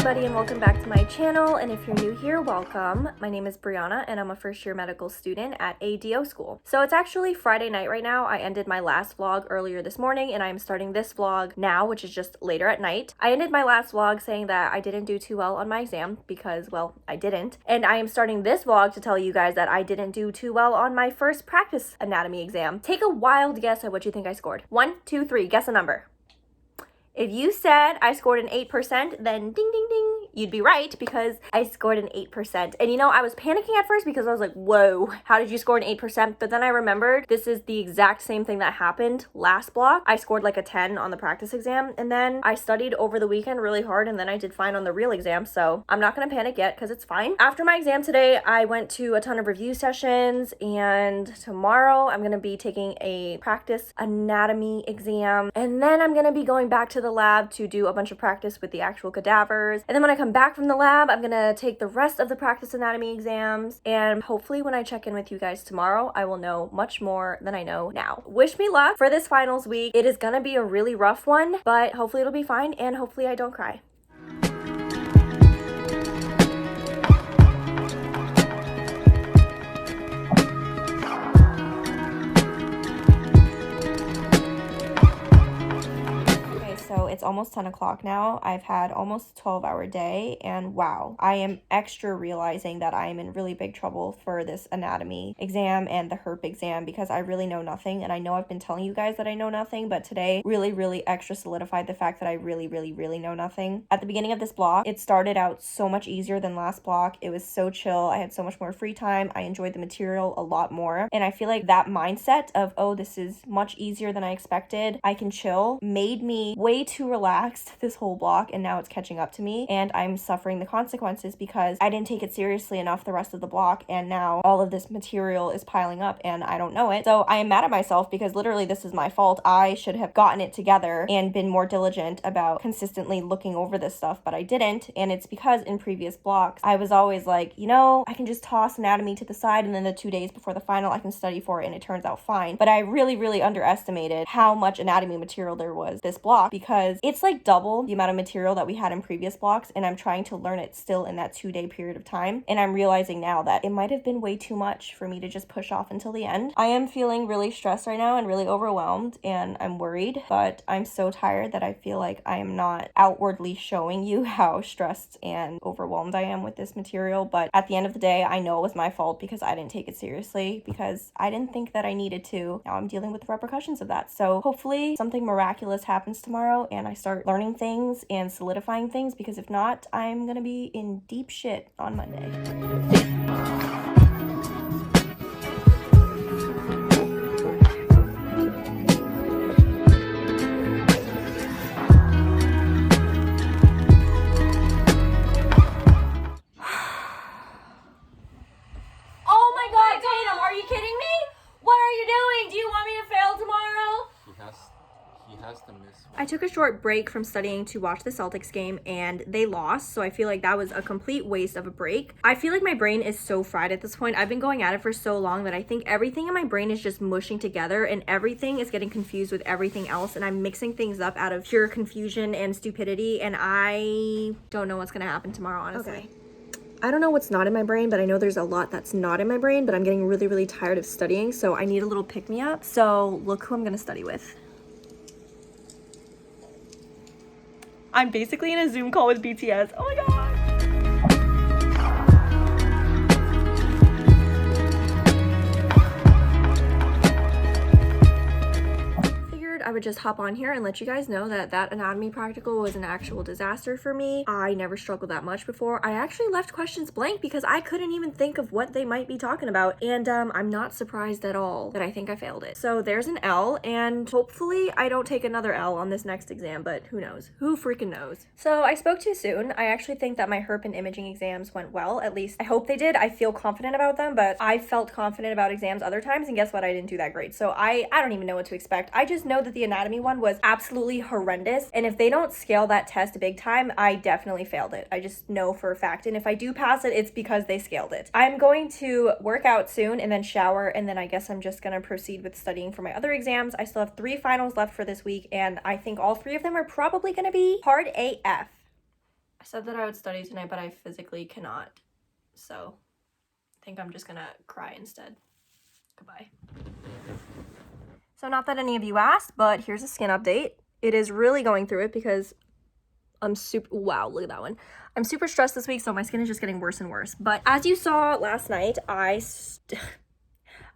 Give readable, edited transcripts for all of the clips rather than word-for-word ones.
everybody, and welcome back to my channel. And if you're new here, welcome. My name is b.eeana and I'm a first-year medical student at a DO school. So it's actually Friday night right now. I ended my last vlog earlier this morning and I'm starting this vlog now, which is just later at night. I ended my last vlog saying that I didn't do too well on my exam because, well, I didn't. And I am starting this vlog to tell you guys that I didn't do too well on my first practice anatomy exam. Take a wild guess at what you think I scored. 1, 2, 3, guess a number. If you said I scored an 8%, then ding, ding, ding, you'd be right because I scored an 8%. And you know, I was panicking at first because I was like, whoa, how did you score an 8%? But then I remembered this is the exact same thing that happened last block. I scored like a 10 on the practice exam, and then I studied over the weekend really hard, and then I did fine on the real exam. So I'm not gonna panic yet because it's fine. After my exam today, I went to a ton of review sessions, and tomorrow I'm gonna be taking a practice anatomy exam, and then I'm gonna be going back to the lab to do a bunch of practice with the actual cadavers. And then when I come back from the lab, I'm gonna take the rest of the practice anatomy exams, and hopefully when I check in with you guys tomorrow, I will know much more than I know now. Wish me luck for this finals week. It is gonna be a really rough one, but hopefully it'll be fine, and hopefully I don't cry. So it's almost 10 o'clock now. I've had almost a 12-hour day, and wow, I am extra realizing that I am in really big trouble for this anatomy exam and the herp exam because I really know nothing. And I know I've been telling you guys that I know nothing, but today really extra solidified the fact that I really know nothing. At the beginning of this block, it started out so much easier than last block. It was so chill. I had so much more free time. I enjoyed the material a lot more. And I feel like that mindset of, oh, this is much easier than I expected, I can chill, made me way too relaxed this whole block, and now it's catching up to me and I'm suffering the consequences because I didn't take it seriously enough the rest of the block, and now all of this material is piling up and I don't know it. So I am mad at myself because literally this is my fault. I should have gotten it together and been more diligent about consistently looking over this stuff, but I didn't. And it's because in previous blocks I was always like, you know, I can just toss anatomy to the side and then the 2 days before the final I can study for it and it turns out fine. But I really underestimated how much anatomy material there was this block because it's like double the amount of material that we had in previous blocks, and I'm trying to learn it still in that 2-day period of time. And I'm realizing now that it might have been way too much for me to just push off until the end. I am feeling really stressed right now and really overwhelmed, and I'm worried, but I'm so tired that I feel like I am not outwardly showing you how stressed and overwhelmed I am with this material. But at the end of the day, I know it was my fault because I didn't take it seriously, because I didn't think that I needed to. Now I'm dealing with the repercussions of that. So hopefully something miraculous happens tomorrow and I start learning things and solidifying things, because if not, I'm gonna be in deep shit on Monday. Oh my god, Tatum, are you kidding me? What are you doing? Do you want me to fail tomorrow? He has to miss one. I took a short break from studying to watch the Celtics game, and they lost, so I feel like that was a complete waste of a break. I feel like my brain is so fried at this point. I've been going at it for so long that I think everything in my brain is just mushing together, and everything is getting confused with everything else, and I'm mixing things up out of pure confusion and stupidity, and I don't know what's gonna happen tomorrow, honestly. Okay. I don't know what's not in my brain, but I know there's a lot that's not in my brain, but I'm getting really tired of studying, so I need a little pick-me-up. So look who I'm gonna study with. I'm basically in a Zoom call with BTS. Oh my god! I would just hop on here and let you guys know that that anatomy practical was an actual disaster for me. I never struggled that much before. I actually left questions blank because I couldn't even think of what they might be talking about, and I'm not surprised at all that I think I failed it. So there's an L, and hopefully I don't take another L on this next exam, but who knows? Who freaking knows? So I spoke too soon. I actually think that my herp and imaging exams went well. At least I hope they did. I feel confident about them, but I felt confident about exams other times, and guess what? I didn't do that great. So I don't even know what to expect. I just know that the anatomy one was absolutely horrendous, and if they don't scale that test big time, I definitely failed it. I just know for a fact, and if I do pass it, it's because they scaled it. I'm going to work out soon and then shower, and then I guess I'm just gonna proceed with studying for my other exams. I still have 3 finals left for this week, and I think all 3 of them are probably gonna be hard AF. I said that I would study tonight, but I physically cannot. So I think I'm just gonna cry instead. Goodbye. So not that any of you asked, but here's a skin update. It is really going through it because I'm wow, look at that one. I'm super stressed this week, so my skin is just getting worse and worse. But as you saw last night,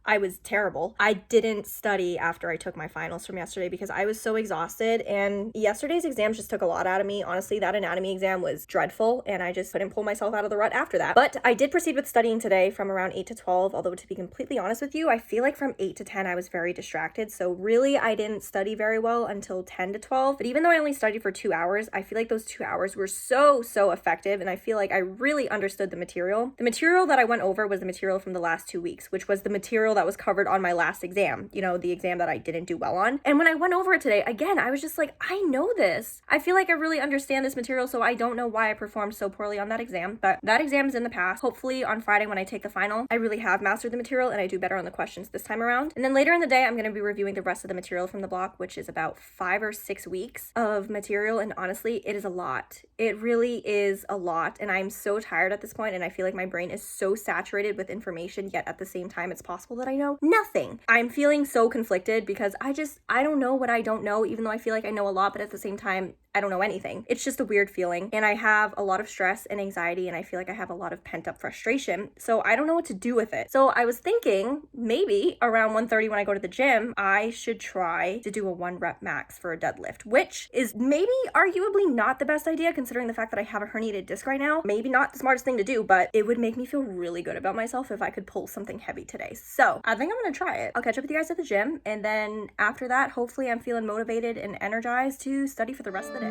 I was terrible. I didn't study after I took my finals from yesterday because I was so exhausted, and yesterday's exams just took a lot out of me. Honestly, that anatomy exam was dreadful, and I just couldn't pull myself out of the rut after that. But I did proceed with studying today from around 8 to 12, although to be completely honest with you, I feel like from 8 to 10 I was very distracted, so really I didn't study very well until 10 to 12. But even though I only studied for 2 hours, I feel like those 2 hours were so effective, and I feel like I really understood the material. The material that I went over was the material from the last 2 weeks, which was the material that was covered on my last exam, you know, the exam that I didn't do well on. And when I went over it today, again, I was just like, I know this. I feel like I really understand this material, so I don't know why I performed so poorly on that exam, but that exam is in the past. Hopefully on Friday when I take the final, I really have mastered the material and I do better on the questions this time around. And then later in the day, I'm going to be reviewing the rest of the material from the block, which is about 5 or 6 weeks of material. And honestly, it is a lot. It really is a lot. And I'm so tired at this point, and I feel like my brain is so saturated with information, yet at the same time, it's possible that I know nothing. I'm feeling so conflicted because I don't know what I don't know, even though I feel like I know a lot, but at the same time, I don't know anything. It's just a weird feeling, and I have a lot of stress and anxiety, and I feel like I have a lot of pent-up frustration, so I don't know what to do with it. So I was thinking maybe around 1:30 when I go to the gym, I should try to do a 1 rep max for a deadlift, which is maybe arguably not the best idea considering the fact that I have a herniated disc right now. Maybe not the smartest thing to do, but it would make me feel really good about myself if I could pull something heavy today. So I think I'm gonna try it. I'll catch up with you guys at the gym, and then after that, hopefully I'm feeling motivated and energized to study for the rest of the day.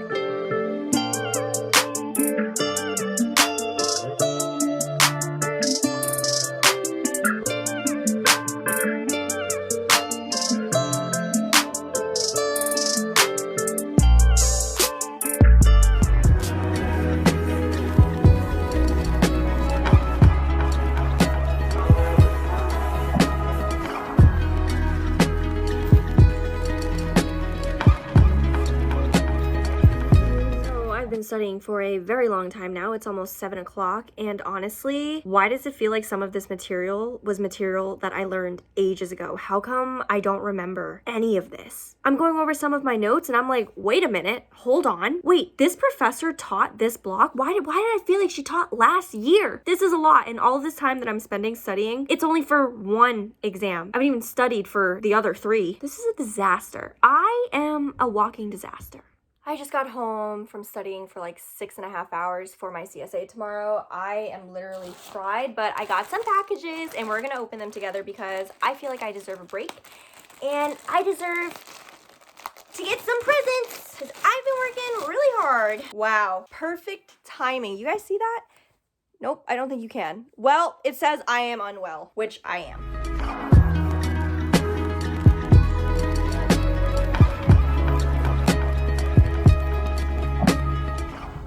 Studying for a very long time now. It's almost 7 o'clock, and honestly, why does it feel like some of this material was material that I learned ages ago? How come I don't remember any of this? I'm going over some of my notes and I'm like, wait a minute, hold on. Wait, this professor taught this block? Why did I feel like she taught last year? This is a lot, and all this time that I'm spending studying, it's only for 1 exam. I haven't even studied for the other 3. This is a disaster. I am a walking disaster. I just got home from studying for like 6.5 hours for my CSA tomorrow. I am literally fried, but I got some packages and we're gonna open them together because I feel like I deserve a break and I deserve to get some presents because I've been working really hard. Wow, perfect timing. You guys see that? Nope, I don't think you can. Well, it says I am unwell, which I am.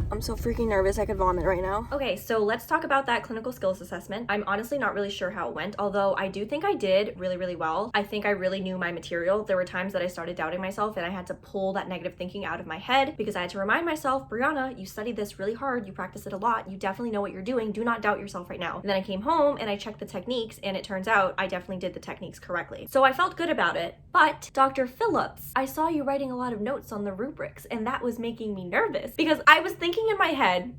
I'm so freaking nervous I could vomit right now. Okay, so let's talk about that clinical skills assessment. I'm honestly not really sure how it went, although I do think I did really well. I think I really knew my material. There were times that I started doubting myself and I had to pull that negative thinking out of my head because I had to remind myself, b.eeana, you studied this really hard, you practice it a lot, you definitely know what you're doing, do not doubt yourself right now. And then I came home and I checked the techniques and it turns out I definitely did the techniques correctly. So I felt good about it, but Dr. Phillips, I saw you writing a lot of notes on the rubrics and that was making me nervous because I was thinking in my head,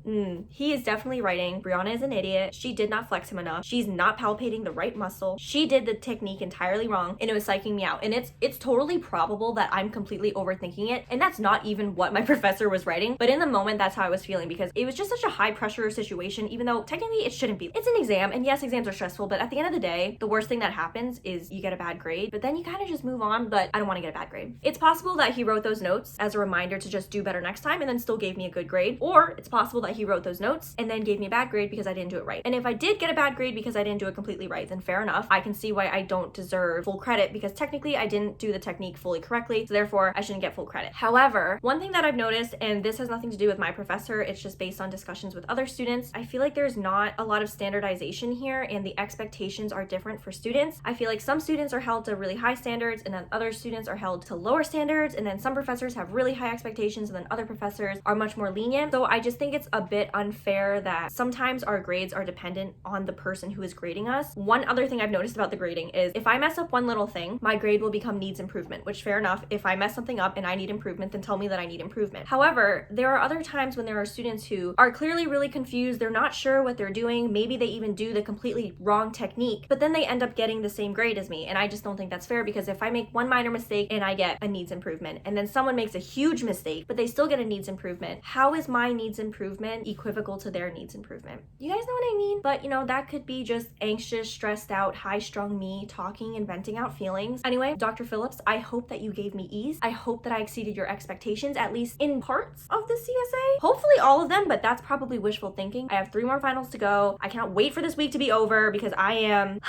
he is definitely writing, b.eeana is an idiot, she did not flex him enough, she's not palpating the right muscle, she did the technique entirely wrong, and it was psyching me out. And it's totally probable that I'm completely overthinking it, and that's not even what my professor was writing, but in the moment that's how I was feeling because it was just such a high pressure situation, even though technically it shouldn't be. It's an exam, and yes, exams are stressful, but at the end of the day, the worst thing that happens is you get a bad grade, but then you kind of just move on. But I don't want to get a bad grade. It's possible that he wrote those notes as a reminder to just do better next time and then still gave me a good grade, or it's possible that he wrote those notes and then gave me a bad grade because I didn't do it right. And if I did get a bad grade because I didn't do it completely right, then fair enough. I can see why I don't deserve full credit because technically I didn't do the technique fully correctly, so therefore I shouldn't get full credit. However, one thing that I've noticed, and this has nothing to do with my professor, it's just based on discussions with other students, I feel like there's not a lot of standardization here and the expectations are different for students. I feel like some students are held to really high standards and then other students are held to lower standards, and then some professors have really high expectations and then other professors are much more lenient. So I just think it's a bit unfair that sometimes our grades are dependent on the person who is grading us. One other thing I've noticed about the grading is if I mess up one little thing, my grade will become needs improvement, which fair enough. If I mess something up and I need improvement, then tell me that I need improvement. However, there are other times when there are students who are clearly really confused. They're not sure what they're doing. Maybe they even do the completely wrong technique, but then they end up getting the same grade as me. And I just don't think that's fair, because if I make one minor mistake and I get a needs improvement, and then someone makes a huge mistake, but they still get a needs improvement, how is my needs improvement equivocal to their needs improvement? You guys know what I mean? But you know, that could be just anxious, stressed out, high-strung me talking and venting out feelings. Anyway, Dr. Phillips, I hope that you gave me ease. I hope that I exceeded your expectations, at least in parts of the CSA. Hopefully all of them, but that's probably wishful thinking. I have 3 more finals to go. I cannot wait for this week to be over because I'm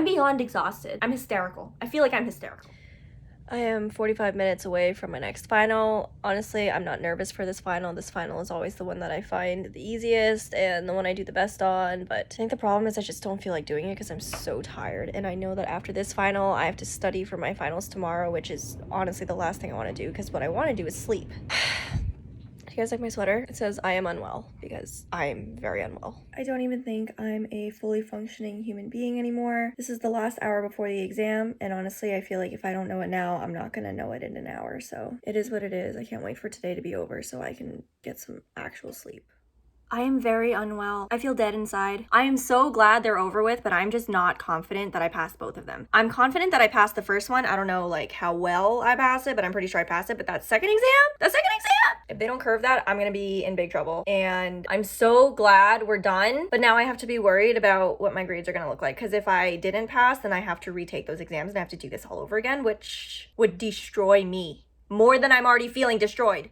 beyond exhausted. I'm hysterical. I feel like I'm hysterical. I am 45 minutes away from my next final. Honestly, I'm not nervous for this final. This final is always the one that I find the easiest and the one I do the best on, but I think the problem is I just don't feel like doing it because I'm so tired, and I know that after this final, I have to study for my finals tomorrow, which is honestly the last thing I want to do, because what I want to do is sleep. You guys like my sweater? It says I am unwell, because I am very unwell. I don't even think I'm a fully functioning human being anymore. This is the last hour before the exam, and honestly, I feel like if I don't know it now, I'm not gonna know it in an hour, so it is what it is. I can't wait for today to be over so I can get some actual sleep. I am very unwell. I feel dead inside. I am so glad they're over with, but I'm just not confident that I passed both of them. I'm confident that I passed the first one. I don't know like how well I passed it, but I'm pretty sure I passed it. But that second exam, if they don't curve that, I'm gonna be in big trouble. And I'm so glad we're done, but now I have to be worried about what my grades are gonna look like, because if I didn't pass, then I have to retake those exams and I have to do this all over again, which would destroy me more than I'm already feeling destroyed.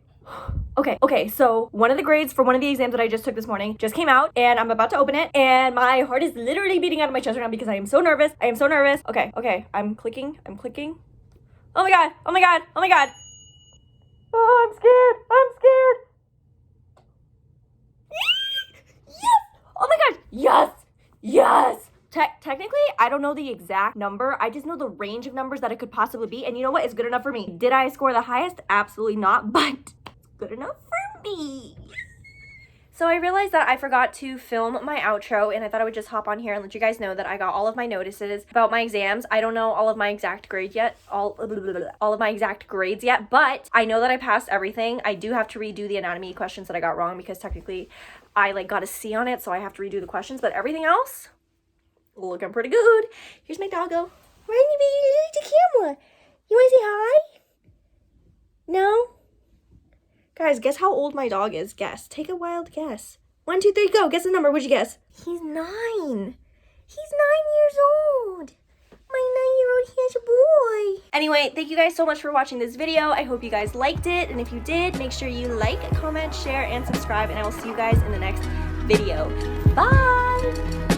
Okay, so one of the grades for one of the exams that I just took this morning just came out, and I'm about to open it, and my heart is literally beating out of my chest right now because I am so nervous. Okay, I'm clicking. Oh my god. Oh, I'm scared. Yes! Oh my god, yes! Technically, I don't know the exact number. I just know the range of numbers that it could possibly be, and you know what? It's good enough for me. Did I score the highest? Absolutely not, but it's good enough for me. So I realized that I forgot to film my outro, and I thought I would just hop on here and let you guys know that I got all of my notices about my exams. I don't know all of my exact grades yet, all of my exact grades yet, but I know that I passed everything. I do have to redo the anatomy questions that I got wrong because technically I got a C on it, so I have to redo the questions, but everything else looking pretty good. Here's my doggo. Riley, baby, look at the camera. You want to say hi? No? Guys, guess how old my dog is. Guess. Take a wild guess. 1, 2, 3, go. Guess the number. What'd you guess? He's 9. He's 9 years old. My 9-year-old has a boy. Anyway, thank you guys so much for watching this video. I hope you guys liked it. And if you did, make sure you like, comment, share, and subscribe. And I will see you guys in the next video. Bye!